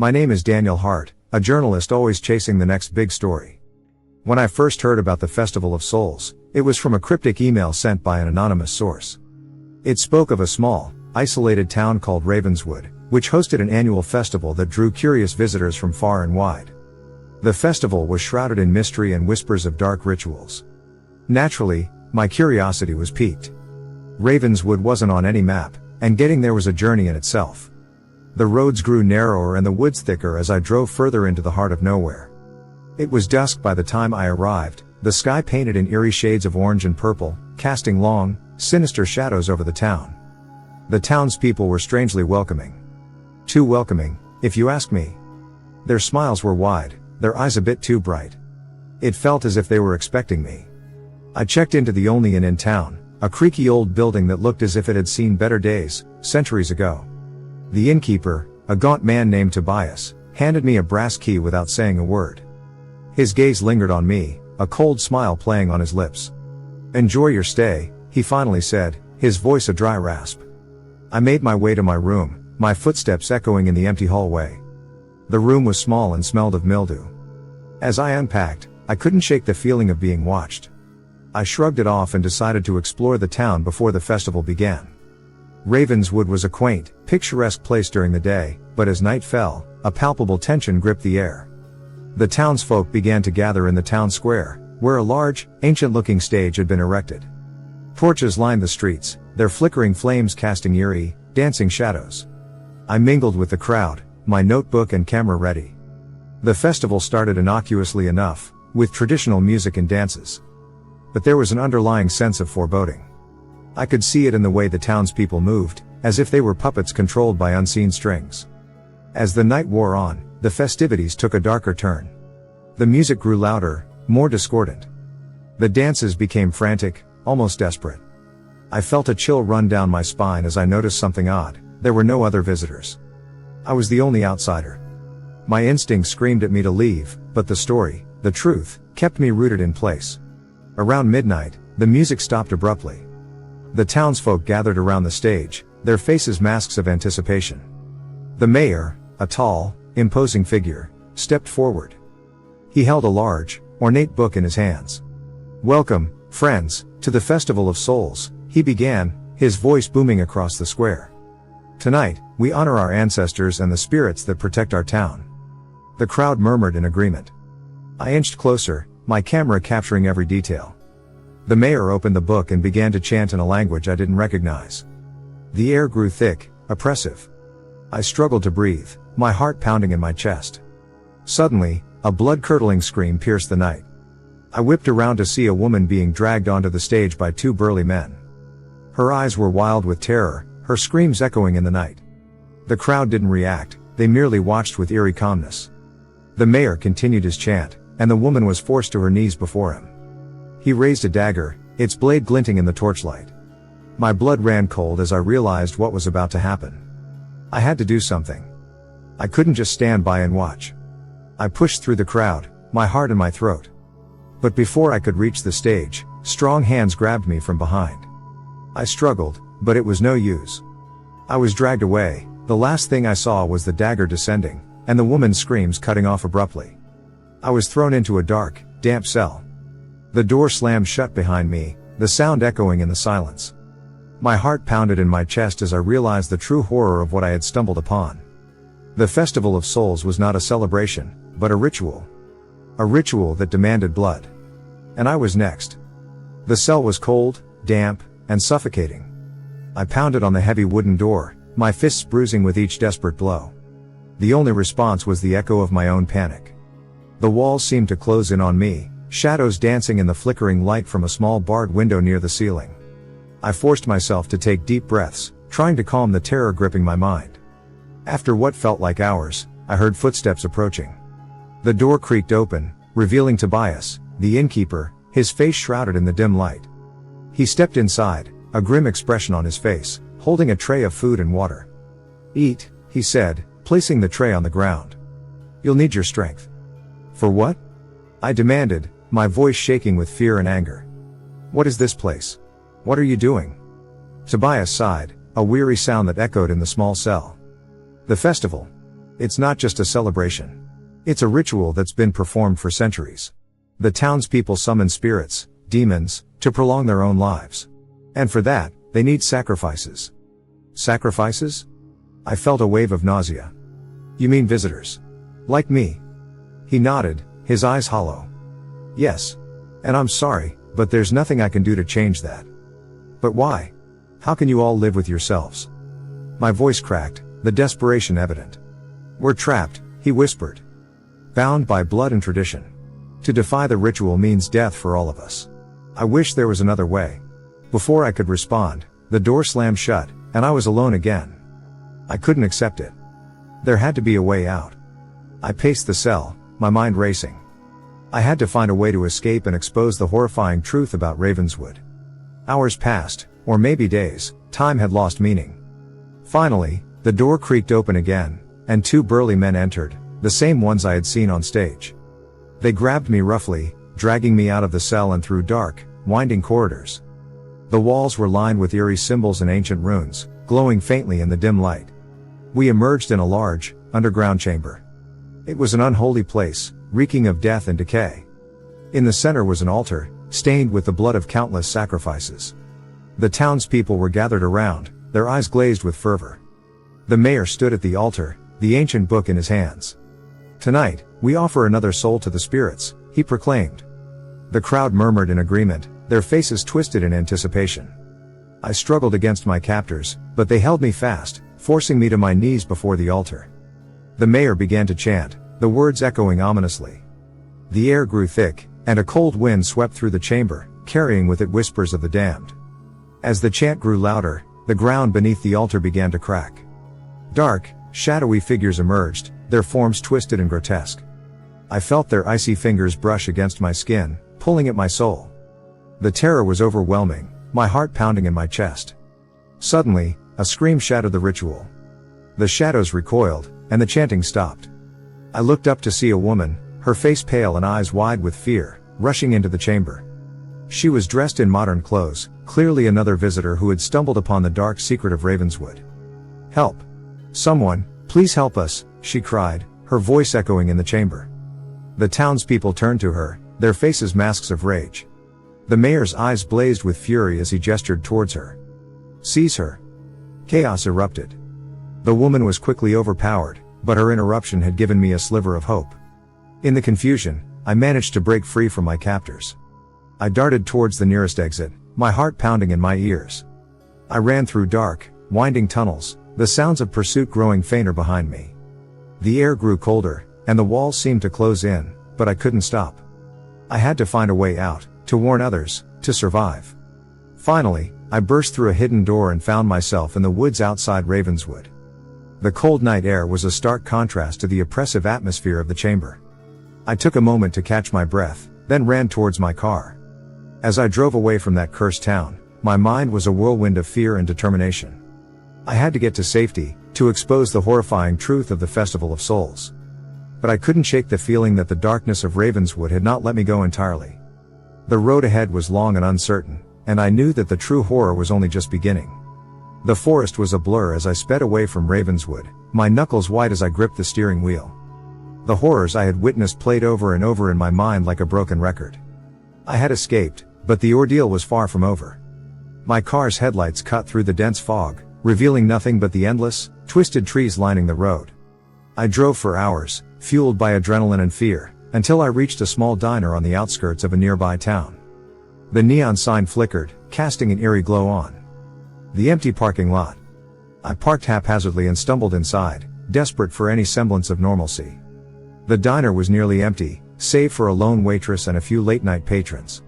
My name is Daniel Hart, a journalist always chasing the next big story. When I first heard about the Festival of Souls, it was from a cryptic email sent by an anonymous source. It spoke of a small, isolated town called Ravenswood, which hosted an annual festival that drew curious visitors from far and wide. The festival was shrouded in mystery and whispers of dark rituals. Naturally, my curiosity was piqued. Ravenswood wasn't on any map, and getting there was a journey in itself. The roads grew narrower and the woods thicker as I drove further into the heart of nowhere. It was dusk by the time I arrived, the sky painted in eerie shades of orange and purple, casting long, sinister shadows over the town. The townspeople were strangely welcoming. Too welcoming, if you ask me. Their smiles were wide, their eyes a bit too bright. It felt as if they were expecting me. I checked into the only inn in town, a creaky old building that looked as if it had seen better days, centuries ago. The innkeeper, a gaunt man named Tobias, handed me a brass key without saying a word. His gaze lingered on me, a cold smile playing on his lips. "Enjoy your stay," he finally said, his voice a dry rasp. I made my way to my room, my footsteps echoing in the empty hallway. The room was small and smelled of mildew. As I unpacked, I couldn't shake the feeling of being watched. I shrugged it off and decided to explore the town before the festival began. Ravenswood was a quaint, picturesque place during the day, but as night fell, a palpable tension gripped the air. The townsfolk began to gather in the town square, where a large, ancient-looking stage had been erected. Torches lined the streets, their flickering flames casting eerie, dancing shadows. I mingled with the crowd, my notebook and camera ready. The festival started innocuously enough, with traditional music and dances. But there was an underlying sense of foreboding. I could see it in the way the townspeople moved, as if they were puppets controlled by unseen strings. As the night wore on, the festivities took a darker turn. The music grew louder, more discordant. The dances became frantic, almost desperate. I felt a chill run down my spine as I noticed something odd. There were no other visitors. I was the only outsider. My instincts screamed at me to leave, but the story, the truth, kept me rooted in place. Around midnight, the music stopped abruptly. The townsfolk gathered around the stage, their faces masks of anticipation. The mayor, a tall, imposing figure, stepped forward. He held a large, ornate book in his hands. "Welcome, friends, to the Festival of Souls," he began, his voice booming across the square. "Tonight, we honor our ancestors and the spirits that protect our town." The crowd murmured in agreement. I inched closer, my camera capturing every detail. The mayor opened the book and began to chant in a language I didn't recognize. The air grew thick, oppressive. I struggled to breathe, my heart pounding in my chest. Suddenly, a blood-curdling scream pierced the night. I whipped around to see a woman being dragged onto the stage by two burly men. Her eyes were wild with terror, her screams echoing in the night. The crowd didn't react, they merely watched with eerie calmness. The mayor continued his chant, and the woman was forced to her knees before him. He raised a dagger, its blade glinting in the torchlight. My blood ran cold as I realized what was about to happen. I had to do something. I couldn't just stand by and watch. I pushed through the crowd, my heart in my throat. But before I could reach the stage, strong hands grabbed me from behind. I struggled, but it was no use. I was dragged away. The last thing I saw was the dagger descending, and the woman's screams cutting off abruptly. I was thrown into a dark, damp cell. The door slammed shut behind me, the sound echoing in the silence. My heart pounded in my chest as I realized the true horror of what I had stumbled upon. The Festival of Souls was not a celebration, but a ritual. A ritual that demanded blood. And I was next. The cell was cold, damp, and suffocating. I pounded on the heavy wooden door, my fists bruising with each desperate blow. The only response was the echo of my own panic. The walls seemed to close in on me, shadows dancing in the flickering light from a small barred window near the ceiling. I forced myself to take deep breaths, trying to calm the terror gripping my mind. After what felt like hours, I heard footsteps approaching. The door creaked open, revealing Tobias, the innkeeper, his face shrouded in the dim light. He stepped inside, a grim expression on his face, holding a tray of food and water. "Eat," he said, placing the tray on the ground. "You'll need your strength." "For what?" I demanded, my voice shaking with fear and anger. "What is this place? What are you doing?" Tobias sighed, a weary sound that echoed in the small cell. "The festival. It's not just a celebration. It's a ritual that's been performed for centuries. The townspeople summon spirits, demons, to prolong their own lives. And for that, they need sacrifices. Sacrifices? I felt a wave of nausea. You mean visitors? Like me? He nodded, his eyes hollow. Yes. And I'm sorry, but there's nothing I can do to change that. But why? How can you all live with yourselves? My voice cracked, the desperation evident. We're trapped, he whispered. Bound by blood and tradition. To defy the ritual means death for all of us. I wish there was another way. Before I could respond, the door slammed shut, and I was alone again. I couldn't accept it. There had to be a way out. I paced the cell, my mind racing. I had to find a way to escape and expose the horrifying truth about Ravenswood. Hours passed, or maybe days, time had lost meaning. Finally, the door creaked open again, and two burly men entered, the same ones I had seen on stage. They grabbed me roughly, dragging me out of the cell and through dark, winding corridors. The walls were lined with eerie symbols and ancient runes, glowing faintly in the dim light. We emerged in a large, underground chamber. It was an unholy place, reeking of death and decay. In the center was an altar, stained with the blood of countless sacrifices. The townspeople were gathered around, their eyes glazed with fervor. The mayor stood at the altar, the ancient book in his hands. Tonight, we offer another soul to the spirits, he proclaimed. The crowd murmured in agreement, their faces twisted in anticipation. I struggled against my captors, but they held me fast, forcing me to my knees before the altar. The mayor began to chant, the words echoing ominously. The air grew thick, and a cold wind swept through the chamber, carrying with it whispers of the damned. As the chant grew louder, the ground beneath the altar began to crack. Dark, shadowy figures emerged, their forms twisted and grotesque. I felt their icy fingers brush against my skin, pulling at my soul. The terror was overwhelming, my heart pounding in my chest. Suddenly, a scream shattered the ritual. The shadows recoiled, and the chanting stopped. I looked up to see a woman, her face pale and eyes wide with fear, rushing into the chamber. She was dressed in modern clothes, clearly another visitor who had stumbled upon the dark secret of Ravenswood. Help! Someone, please help us, she cried, her voice echoing in the chamber. The townspeople turned to her, their faces masks of rage. The mayor's eyes blazed with fury as he gestured towards her. Seize her! Chaos erupted. The woman was quickly overpowered, but her interruption had given me a sliver of hope. In the confusion, I managed to break free from my captors. I darted towards the nearest exit, my heart pounding in my ears. I ran through dark, winding tunnels, the sounds of pursuit growing fainter behind me. The air grew colder, and the walls seemed to close in, but I couldn't stop. I had to find a way out, to warn others, to survive. Finally, I burst through a hidden door and found myself in the woods outside Ravenswood. The cold night air was a stark contrast to the oppressive atmosphere of the chamber. I took a moment to catch my breath, then ran towards my car. As I drove away from that cursed town, my mind was a whirlwind of fear and determination. I had to get to safety, to expose the horrifying truth of the Festival of Souls. But I couldn't shake the feeling that the darkness of Ravenswood had not let me go entirely. The road ahead was long and uncertain, and I knew that the true horror was only just beginning. The forest was a blur as I sped away from Ravenswood, my knuckles white as I gripped the steering wheel. The horrors I had witnessed played over and over in my mind like a broken record. I had escaped, but the ordeal was far from over. My car's headlights cut through the dense fog, revealing nothing but the endless, twisted trees lining the road. I drove for hours, fueled by adrenaline and fear, until I reached a small diner on the outskirts of a nearby town. The neon sign flickered, casting an eerie glow on the empty parking lot. I parked haphazardly and stumbled inside, desperate for any semblance of normalcy. The diner was nearly empty, save for a lone waitress and a few late-night patrons.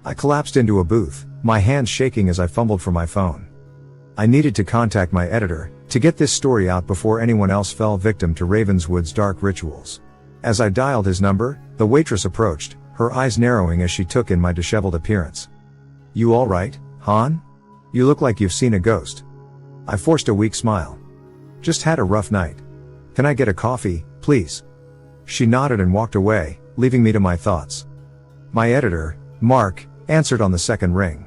I collapsed into a booth, my hands shaking as I fumbled for my phone. I needed to contact my editor, to get this story out before anyone else fell victim to Ravenswood's dark rituals. As I dialed his number, the waitress approached, her eyes narrowing as she took in my disheveled appearance. You all right, Han? You look like you've seen a ghost. I forced a weak smile. Just had a rough night. Can I get a coffee, please? She nodded and walked away, leaving me to my thoughts. My editor, Mark, answered on the second ring.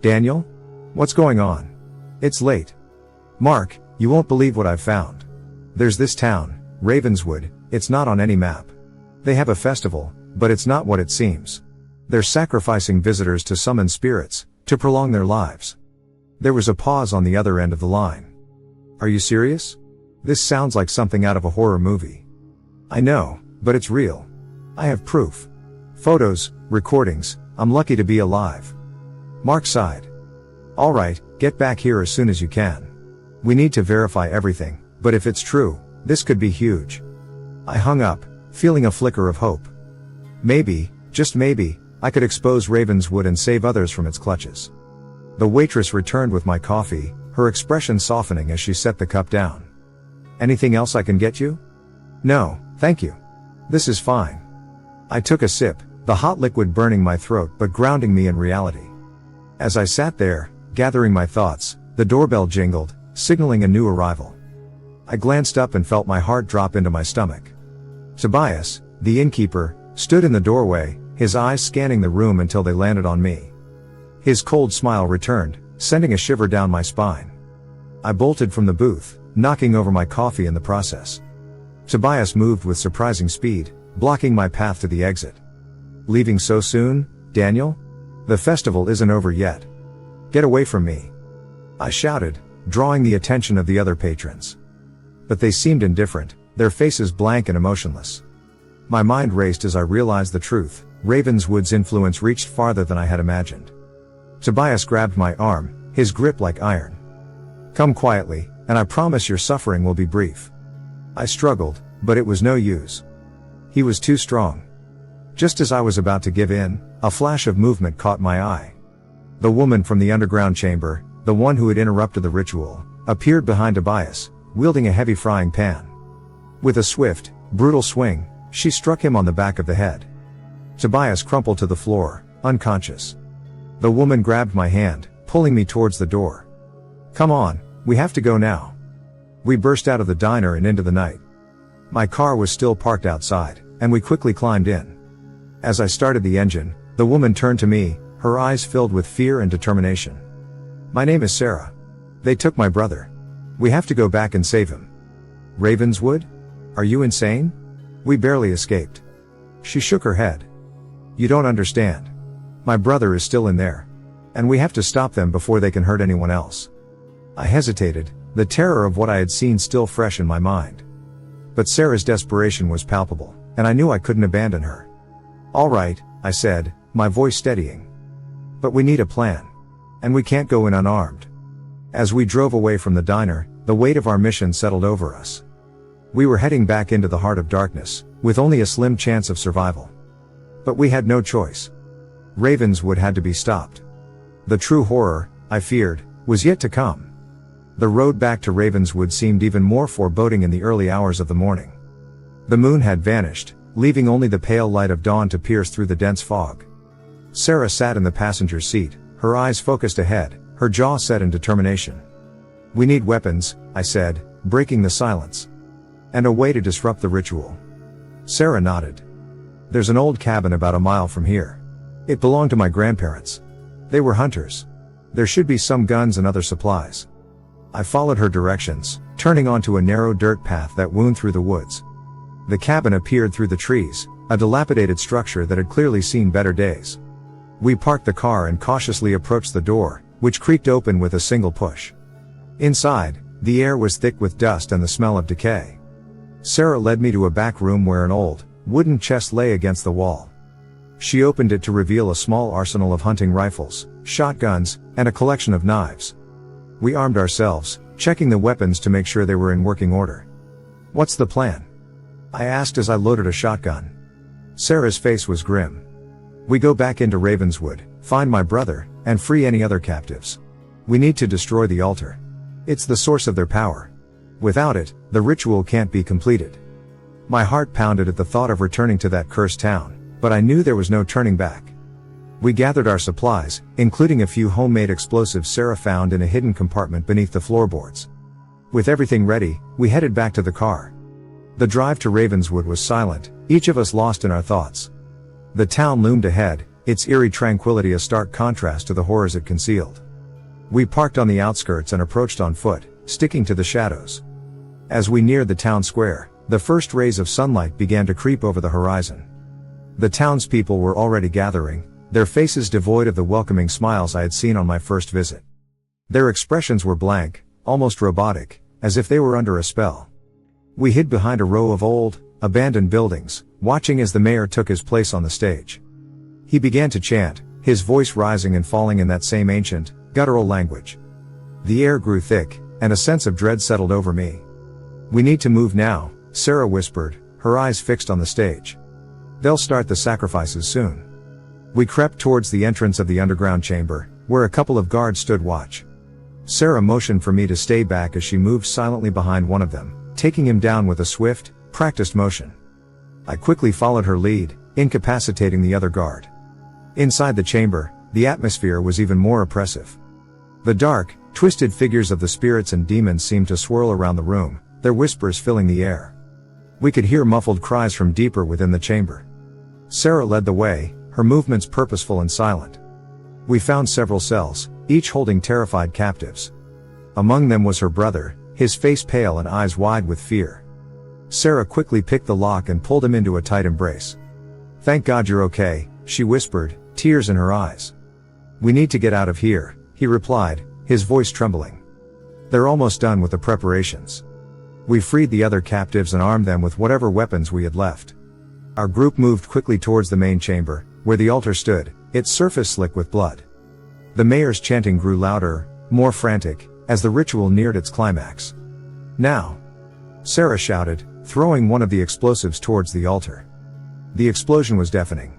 Daniel? What's going on? It's late. Mark, you won't believe what I've found. There's this town, Ravenswood, it's not on any map. They have a festival, but it's not what it seems. They're sacrificing visitors to summon spirits, to prolong their lives. There was a pause on the other end of the line. Are you serious? This sounds like something out of a horror movie. I know, but it's real. I have proof. Photos, recordings, I'm lucky to be alive. Mark sighed. All right, get back here as soon as you can. We need to verify everything, but if it's true, this could be huge. I hung up, feeling a flicker of hope. Maybe, just maybe, I could expose Ravenswood and save others from its clutches. The waitress returned with my coffee, her expression softening as she set the cup down. Anything else I can get you? No, thank you. This is fine. I took a sip, the hot liquid burning my throat but grounding me in reality. As I sat there, gathering my thoughts, the doorbell jingled, signaling a new arrival. I glanced up and felt my heart drop into my stomach. Tobias, the innkeeper, stood in the doorway, his eyes scanning the room until they landed on me. His cold smile returned, sending a shiver down my spine. I bolted from the booth, knocking over my coffee in the process. Tobias moved with surprising speed, blocking my path to the exit. Leaving so soon, Daniel? The festival isn't over yet. Get away from me. I shouted, drawing the attention of the other patrons. But they seemed indifferent, their faces blank and emotionless. My mind raced as I realized the truth. Ravenswood's influence reached farther than I had imagined. Tobias grabbed my arm, his grip like iron. Come quietly, and I promise your suffering will be brief. I struggled, but it was no use. He was too strong. Just as I was about to give in, a flash of movement caught my eye. The woman from the underground chamber, the one who had interrupted the ritual, appeared behind Tobias, wielding a heavy frying pan. With a swift, brutal swing, she struck him on the back of the head. Tobias crumpled to the floor, unconscious. The woman grabbed my hand, pulling me towards the door. Come on, we have to go now. We burst out of the diner and into the night. My car was still parked outside, and we quickly climbed in. As I started the engine, the woman turned to me, her eyes filled with fear and determination. My name is Sarah. They took my brother. We have to go back and save him. Ravenswood? Are you insane? We barely escaped. She shook her head. You don't understand. My brother is still in there. And we have to stop them before they can hurt anyone else. I hesitated, the terror of what I had seen still fresh in my mind. But Sarah's desperation was palpable, and I knew I couldn't abandon her. All right, I said, my voice steadying. But we need a plan. And we can't go in unarmed. As we drove away from the diner, the weight of our mission settled over us. We were heading back into the heart of darkness, with only a slim chance of survival. But we had no choice. Ravenswood had to be stopped. The true horror, I feared, was yet to come. The road back to Ravenswood seemed even more foreboding in the early hours of the morning. The moon had vanished, leaving only the pale light of dawn to pierce through the dense fog. Sarah sat in the passenger seat, her eyes focused ahead, her jaw set in determination. We need weapons, I said, breaking the silence. And a way to disrupt the ritual. Sarah nodded. There's an old cabin about a mile from here. It belonged to my grandparents. They were hunters. There should be some guns and other supplies. I followed her directions, turning onto a narrow dirt path that wound through the woods. The cabin appeared through the trees, a dilapidated structure that had clearly seen better days. We parked the car and cautiously approached the door, which creaked open with a single push. Inside, the air was thick with dust and the smell of decay. Sarah led me to a back room where an old, wooden chest lay against the wall. She opened it to reveal a small arsenal of hunting rifles, shotguns, and a collection of knives. We armed ourselves, checking the weapons to make sure they were in working order. What's the plan? I asked as I loaded a shotgun. Sarah's face was grim. We go back into Ravenswood, find my brother, and free any other captives. We need to destroy the altar. It's the source of their power. Without it, the ritual can't be completed. My heart pounded at the thought of returning to that cursed town, but I knew there was no turning back. We gathered our supplies, including a few homemade explosives Sarah found in a hidden compartment beneath the floorboards. With everything ready, we headed back to the car. The drive to Ravenswood was silent, each of us lost in our thoughts. The town loomed ahead, its eerie tranquility a stark contrast to the horrors it concealed. We parked on the outskirts and approached on foot, sticking to the shadows. As we neared the town square, The first rays of sunlight began to creep over the horizon. The townspeople were already gathering, their faces devoid of the welcoming smiles I had seen on my first visit. Their expressions were blank, almost robotic, as if they were under a spell. We hid behind a row of old, abandoned buildings, watching as the mayor took his place on the stage. He began to chant, his voice rising and falling in that same ancient, guttural language. The air grew thick, and a sense of dread settled over me. "We need to move now," Sarah whispered, her eyes fixed on the stage. "They'll start the sacrifices soon." We crept towards the entrance of the underground chamber, where a couple of guards stood watch. Sarah motioned for me to stay back as she moved silently behind one of them, taking him down with a swift, practiced motion. I quickly followed her lead, incapacitating the other guard. Inside the chamber, the atmosphere was even more oppressive. The dark, twisted figures of the spirits and demons seemed to swirl around the room, their whispers filling the air. We could hear muffled cries from deeper within the chamber. Sarah led the way, her movements purposeful and silent. We found several cells, each holding terrified captives. Among them was her brother, his face pale and eyes wide with fear. Sarah quickly picked the lock and pulled him into a tight embrace. "Thank God you're okay," she whispered, tears in her eyes. "We need to get out of here," he replied, his voice trembling. "They're almost done with the preparations." We freed the other captives and armed them with whatever weapons we had left. Our group moved quickly towards the main chamber, where the altar stood, its surface slick with blood. The mayor's chanting grew louder, more frantic, as the ritual neared its climax. "Now!" Sarah shouted, throwing one of the explosives towards the altar. The explosion was deafening.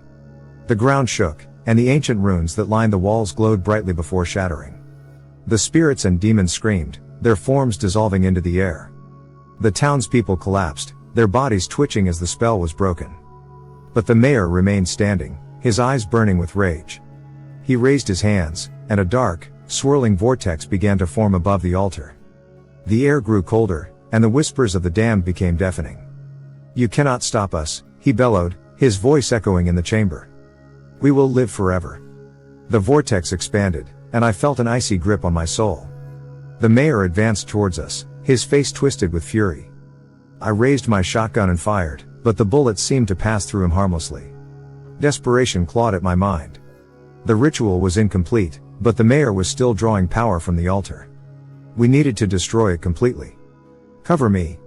The ground shook, and the ancient runes that lined the walls glowed brightly before shattering. The spirits and demons screamed, their forms dissolving into the air. The townspeople collapsed, their bodies twitching as the spell was broken. But the mayor remained standing, his eyes burning with rage. He raised his hands, and a dark, swirling vortex began to form above the altar. The air grew colder, and the whispers of the damned became deafening. "You cannot stop us," he bellowed, his voice echoing in the chamber. "We will live forever." The vortex expanded, and I felt an icy grip on my soul. The mayor advanced towards us, his face twisted with fury. I raised my shotgun and fired, but the bullets seemed to pass through him harmlessly. Desperation clawed at my mind. The ritual was incomplete, but the mayor was still drawing power from the altar. We needed to destroy it completely. "Cover me!"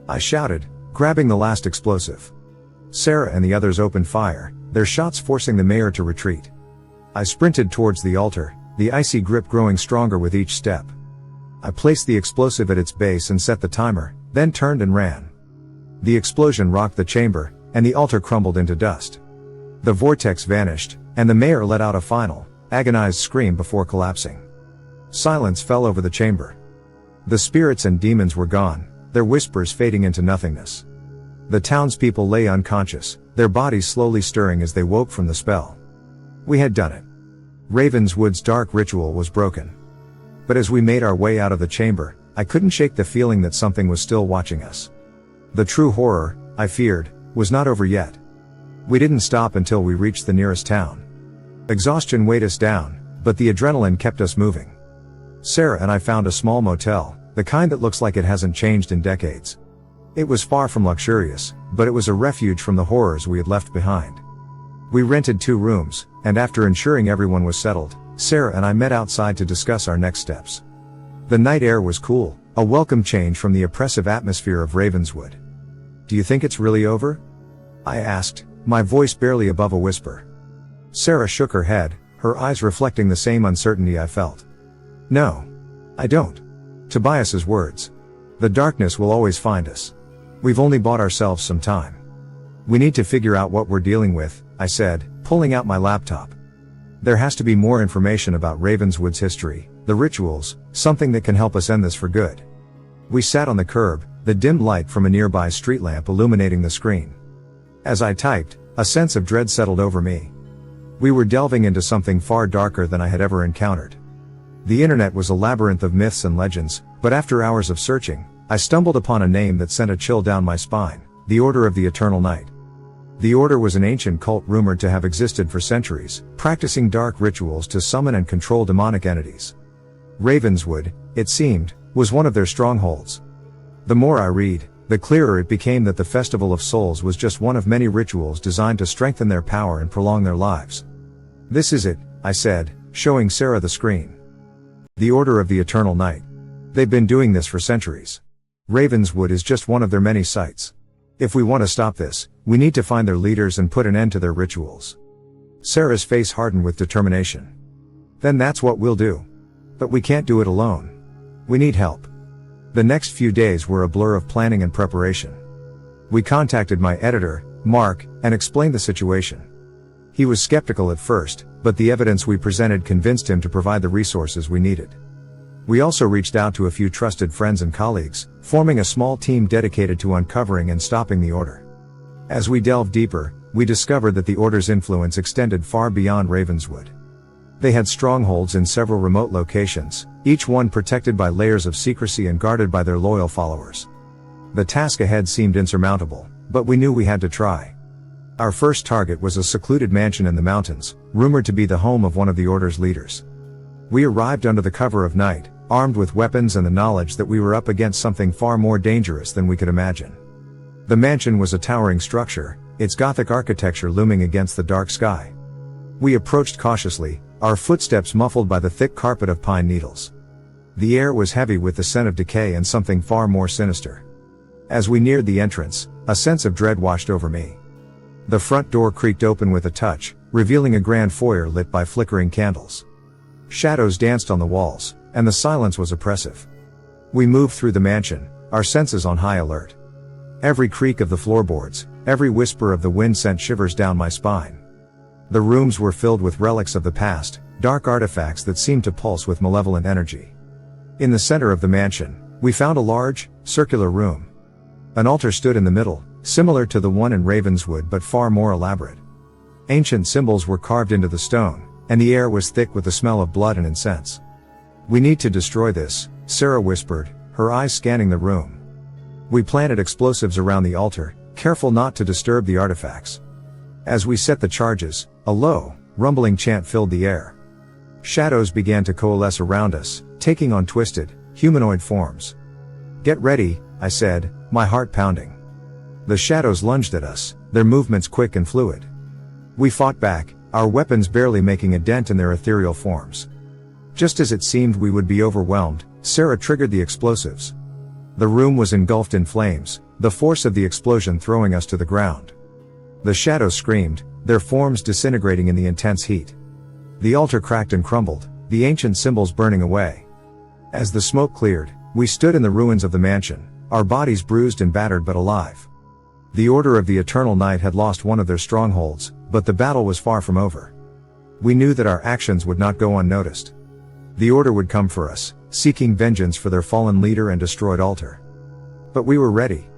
I shouted, grabbing the last explosive. Sarah and the others opened fire, their shots forcing the mayor to retreat. I sprinted towards the altar, the icy grip growing stronger with each step. I placed the explosive at its base and set the timer, then turned and ran. The explosion rocked the chamber, and the altar crumbled into dust. The vortex vanished, and the mayor let out a final, agonized scream before collapsing. Silence fell over the chamber. The spirits and demons were gone, their whispers fading into nothingness. The townspeople lay unconscious, their bodies slowly stirring as they woke from the spell. We had done it. Ravenswood's dark ritual was broken. But as we made our way out of the chamber, I couldn't shake the feeling that something was still watching us. The true horror, I feared, was not over yet. We didn't stop until we reached the nearest town. Exhaustion weighed us down, but the adrenaline kept us moving. Sarah and I found a small motel, the kind that looks like it hasn't changed in decades. It was far from luxurious, but it was a refuge from the horrors we had left behind. We rented 2 rooms, and after ensuring everyone was settled, Sarah and I met outside to discuss our next steps. The night air was cool, a welcome change from the oppressive atmosphere of Ravenswood. "Do you think it's really over?" I asked, my voice barely above a whisper. Sarah shook her head, her eyes reflecting the same uncertainty I felt. "No. I don't." Tobias's words. "The darkness will always find us. We've only bought ourselves some time. We need to figure out what we're dealing with," I said, pulling out my laptop. "There has to be more information about Ravenswood's history, the rituals, something that can help us end this for good." We sat on the curb, the dim light from a nearby street lamp illuminating the screen. As I typed, a sense of dread settled over me. We were delving into something far darker than I had ever encountered. The internet was a labyrinth of myths and legends, but after hours of searching, I stumbled upon a name that sent a chill down my spine: the Order of the Eternal Night. The Order was an ancient cult rumored to have existed for centuries, practicing dark rituals to summon and control demonic entities. Ravenswood, it seemed, was one of their strongholds. The more I read, the clearer it became that the Festival of Souls was just one of many rituals designed to strengthen their power and prolong their lives. "This is it," I said, showing Sarah the screen. "The Order of the Eternal Night. They've been doing this for centuries. Ravenswood is just one of their many sites. If we want to stop this, we need to find their leaders and put an end to their rituals." Sarah's face hardened with determination. "Then that's what we'll do. But we can't do it alone. We need help." The next few days were a blur of planning and preparation. We contacted my editor, Mark, and explained the situation. He was skeptical at first, but the evidence we presented convinced him to provide the resources we needed. We also reached out to a few trusted friends and colleagues, forming a small team dedicated to uncovering and stopping the Order. As we delved deeper, we discovered that the Order's influence extended far beyond Ravenswood. They had strongholds in several remote locations, each one protected by layers of secrecy and guarded by their loyal followers. The task ahead seemed insurmountable, but we knew we had to try. Our first target was a secluded mansion in the mountains, rumored to be the home of one of the Order's leaders. We arrived under the cover of night, armed with weapons and the knowledge that we were up against something far more dangerous than we could imagine. The mansion was a towering structure, its Gothic architecture looming against the dark sky. We approached cautiously, our footsteps muffled by the thick carpet of pine needles. The air was heavy with the scent of decay and something far more sinister. As we neared the entrance, a sense of dread washed over me. The front door creaked open with a touch, revealing a grand foyer lit by flickering candles. Shadows danced on the walls, and the silence was oppressive. We moved through the mansion, our senses on high alert. Every creak of the floorboards, every whisper of the wind sent shivers down my spine. The rooms were filled with relics of the past, dark artifacts that seemed to pulse with malevolent energy. In the center of the mansion, we found a large, circular room. An altar stood in the middle, similar to the one in Ravenswood but far more elaborate. Ancient symbols were carved into the stone, and the air was thick with the smell of blood and incense. "We need to destroy this," Sarah whispered, her eyes scanning the room. We planted explosives around the altar, careful not to disturb the artifacts. As we set the charges, a low, rumbling chant filled the air. Shadows began to coalesce around us, taking on twisted, humanoid forms. "Get ready," I said, my heart pounding. The shadows lunged at us, their movements quick and fluid. We fought back, our weapons barely making a dent in their ethereal forms. Just as it seemed we would be overwhelmed, Sarah triggered the explosives. The room was engulfed in flames, the force of the explosion throwing us to the ground. The shadows screamed, their forms disintegrating in the intense heat. The altar cracked and crumbled, the ancient symbols burning away. As the smoke cleared, we stood in the ruins of the mansion, our bodies bruised and battered but alive. The Order of the Eternal Night had lost one of their strongholds, but the battle was far from over. We knew that our actions would not go unnoticed. The Order would come for us, seeking vengeance for their fallen leader and destroyed altar. But we were ready.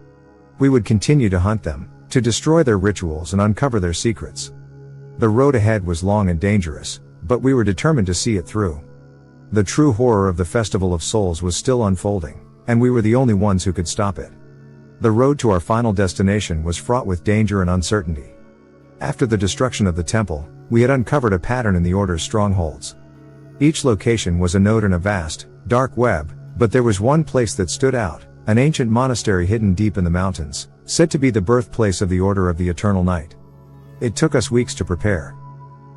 We would continue to hunt them, to destroy their rituals and uncover their secrets. The road ahead was long and dangerous, but we were determined to see it through. The true horror of the Festival of Souls was still unfolding, and we were the only ones who could stop it. The road to our final destination was fraught with danger and uncertainty. After the destruction of the temple, we had uncovered a pattern in the Order's strongholds. Each location was a node in a vast, dark web, but there was one place that stood out, an ancient monastery hidden deep in the mountains, said to be the birthplace of the Order of the Eternal Night. It took us weeks to prepare.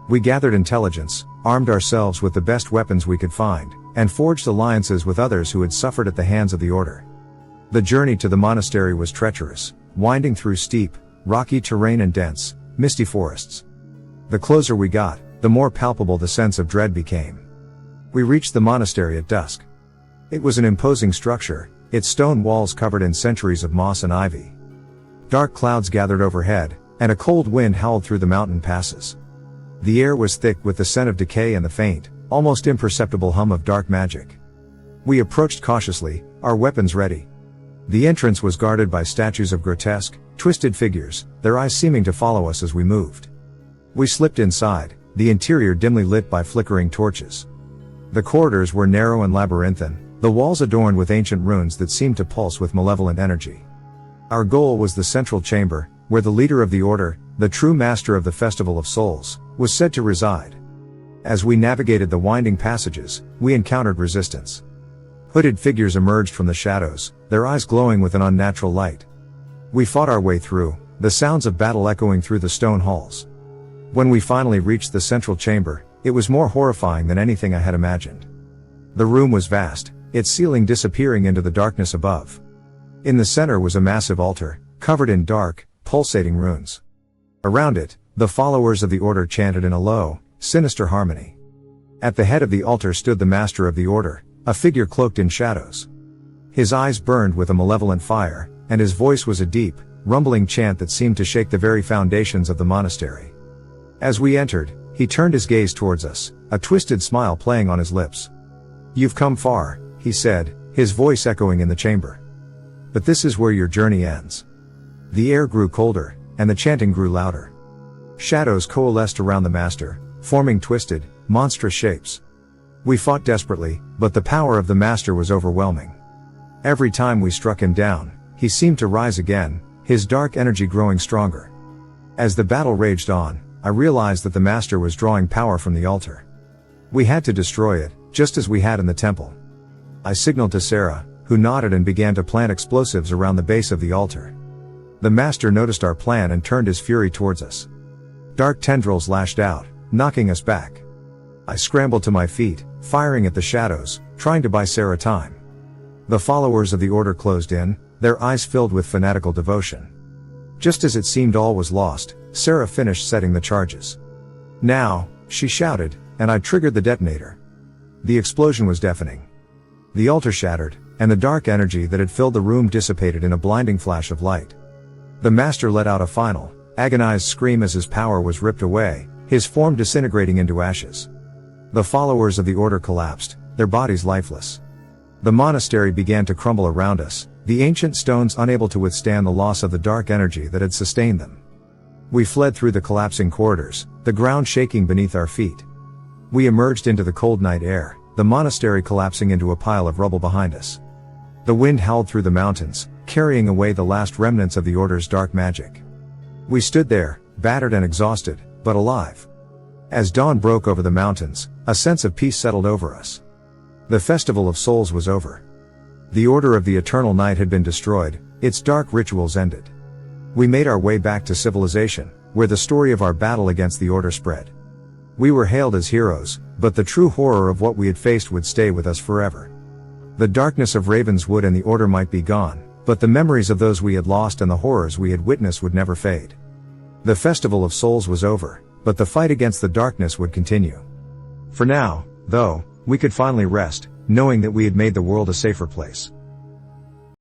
We gathered intelligence, armed ourselves with the best weapons we could find, and forged alliances with others who had suffered at the hands of the Order. The journey to the monastery was treacherous, winding through steep, rocky terrain and dense, misty forests. The closer we got, the more palpable the sense of dread became. We reached the monastery at dusk. It was an imposing structure, its stone walls covered in centuries of moss and ivy. Dark clouds gathered overhead, and a cold wind howled through the mountain passes. The air was thick with the scent of decay and the faint, almost imperceptible hum of dark magic. We approached cautiously, our weapons ready. The entrance was guarded by statues of grotesque, twisted figures, their eyes seeming to follow us as we moved. We slipped inside, the interior dimly lit by flickering torches. The corridors were narrow and labyrinthine, the walls adorned with ancient runes that seemed to pulse with malevolent energy. Our goal was the central chamber, where the leader of the Order, the true master of the Festival of Souls, was said to reside. As we navigated the winding passages, we encountered resistance. Hooded figures emerged from the shadows, their eyes glowing with an unnatural light. We fought our way through, the sounds of battle echoing through the stone halls. When we finally reached the central chamber, it was more horrifying than anything I had imagined. The room was vast, its ceiling disappearing into the darkness above. In the center was a massive altar, covered in dark, pulsating runes. Around it, the followers of the order chanted in a low, sinister harmony. At the head of the altar stood the master of the order, a figure cloaked in shadows. His eyes burned with a malevolent fire, and his voice was a deep, rumbling chant that seemed to shake the very foundations of the monastery. As we entered, he turned his gaze towards us, a twisted smile playing on his lips. "You've come far," he said, his voice echoing in the chamber. "But this is where your journey ends." The air grew colder, and the chanting grew louder. Shadows coalesced around the master, forming twisted, monstrous shapes. We fought desperately, but the power of the master was overwhelming. Every time we struck him down, he seemed to rise again, his dark energy growing stronger. As the battle raged on, I realized that the master was drawing power from the altar. We had to destroy it, just as we had in the temple. I signaled to Sarah, who nodded and began to plant explosives around the base of the altar. The master noticed our plan and turned his fury towards us. Dark tendrils lashed out, knocking us back. I scrambled to my feet, firing at the shadows, trying to buy Sarah time. The followers of the order closed in, their eyes filled with fanatical devotion. Just as it seemed all was lost, Sarah finished setting the charges. "Now," she shouted, and I triggered the detonator. The explosion was deafening. The altar shattered, and the dark energy that had filled the room dissipated in a blinding flash of light. The master let out a final, agonized scream as his power was ripped away, his form disintegrating into ashes. The followers of the order collapsed, their bodies lifeless. The monastery began to crumble around us, the ancient stones unable to withstand the loss of the dark energy that had sustained them. We fled through the collapsing corridors, the ground shaking beneath our feet. We emerged into the cold night air, the monastery collapsing into a pile of rubble behind us. The wind howled through the mountains, carrying away the last remnants of the order's dark magic. We stood there, battered and exhausted, but alive. As dawn broke over the mountains, a sense of peace settled over us. The Festival of Souls was over. The Order of the Eternal Night had been destroyed, its dark rituals ended. We made our way back to civilization, where the story of our battle against the Order spread. We were hailed as heroes, but the true horror of what we had faced would stay with us forever. The darkness of Ravenswood and the Order might be gone, but the memories of those we had lost and the horrors we had witnessed would never fade. The Festival of Souls was over, but the fight against the darkness would continue. For now, though, we could finally rest, knowing that we had made the world a safer place.